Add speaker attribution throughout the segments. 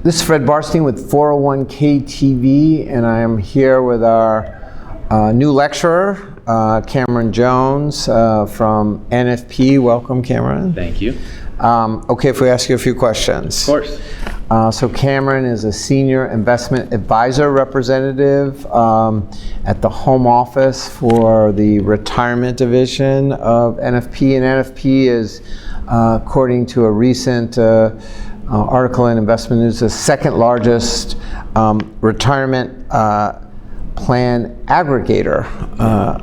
Speaker 1: This is Fred Barstein with 401k TV, and I am here with our new lecturer, Cameron Jones from NFP. Welcome, Cameron.
Speaker 2: Thank you.
Speaker 1: Okay, if we ask you a few questions.
Speaker 2: Of course.
Speaker 1: So Cameron is a senior investment advisor representative at the home office for the retirement division of NFP, and NFP is, according to a recent article in Investment News, the second largest retirement plan aggregator.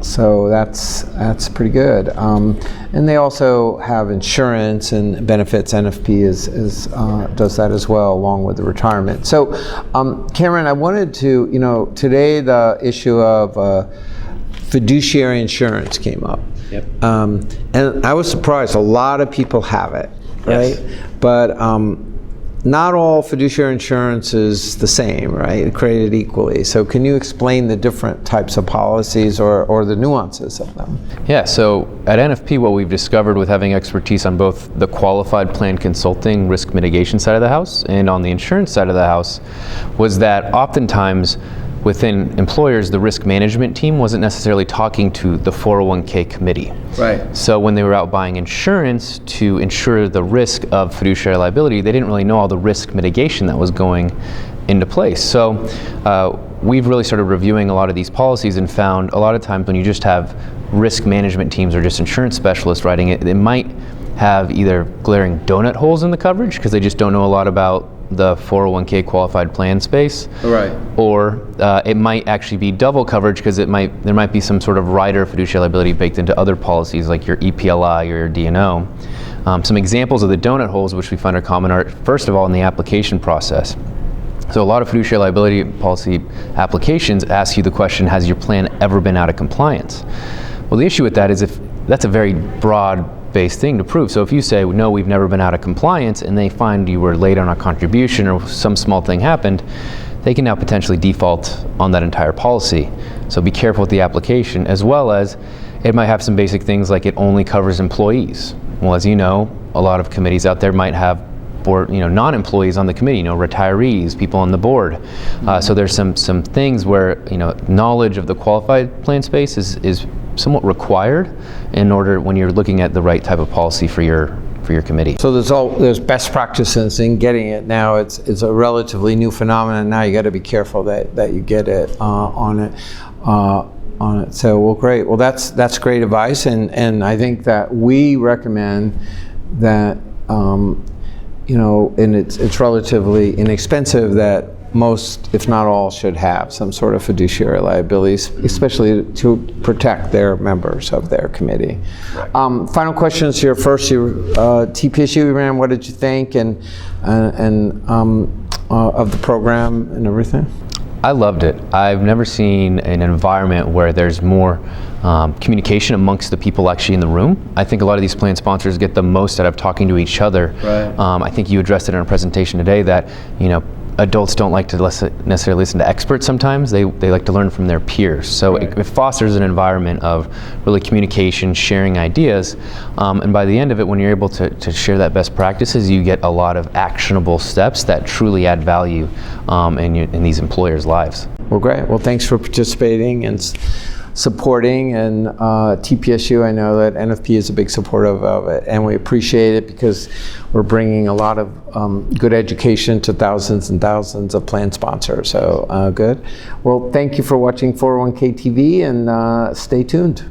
Speaker 1: So that's pretty good. And they also have insurance and benefits. NFP does that as well, along with the retirement. So Cameron, I wanted to, today the issue of fiduciary insurance came up.
Speaker 2: Yep.
Speaker 1: And I was surprised. A lot of people have it, right?
Speaker 2: Yes.
Speaker 1: But not all fiduciary insurance is the same, right? Created equally. So can you explain the different types of policies or the nuances of them?
Speaker 2: Yeah, so at NFP, what we've discovered with having expertise on both the qualified plan consulting risk mitigation side of the house and on the insurance side of the house was that oftentimes within employers, the risk management team wasn't necessarily talking to the 401k committee.
Speaker 1: Right.
Speaker 2: So when they were out buying insurance to insure the risk of fiduciary liability, they didn't really know all the risk mitigation that was going into place. So we've really started reviewing a lot of these policies and found a lot of times when you just have risk management teams or just insurance specialists writing it, it might have either glaring donut holes in the coverage because they just don't know a lot about the 401k qualified plan space,
Speaker 1: right? Or
Speaker 2: it might actually be double coverage because there might be some sort of rider fiduciary liability baked into other policies like your EPLI or your D&O. Some examples of the donut holes which we find are common are, first of all, in the application process. So a lot of fiduciary liability policy applications ask you the question, has your plan ever been out of compliance? Well, the issue with that is if that's a very broad-based thing to prove. So if you say, no, we've never been out of compliance, and they find you were late on a contribution or some small thing happened, they can now potentially default on that entire policy. So be careful with the application, as well as it might have some basic things like it only covers employees. Well, as you know, a lot of committees out there might have board, non-employees on the committee, retirees, people on the board. So there's some things where, knowledge of the qualified plan space is somewhat required in order when you're looking at the right type of policy for your committee.
Speaker 1: So there's best practices in getting it. Now it's a relatively new phenomenon. Now you got to be careful that you get it on it. So well, great. Well, that's great advice, and I think that we recommend that and it's relatively inexpensive, that most, if not all, should have some sort of fiduciary liabilities, especially to protect their members of their committee. Right. Final questions here. First, your TPSU you ran, what did you think and of the program and everything?
Speaker 2: I loved it. I've never seen an environment where there's more communication amongst the people actually in the room. I think a lot of these plan sponsors get the most out of talking to each other. Right. I think you addressed it in a presentation today that adults don't like to necessarily listen to experts sometimes. They like to learn from their peers. So right. It fosters an environment of really communication, sharing ideas, and by the end of it, when you're able to share that best practices, you get a lot of actionable steps that truly add value in these employers' lives.
Speaker 1: Well, great. Well, thanks for participating and supporting, and TPSU, I know that NFP is a big supporter of it, and we appreciate it because we're bringing a lot of good education to thousands and thousands of plan sponsors. So good. Well, thank you for watching 401k TV, and stay tuned.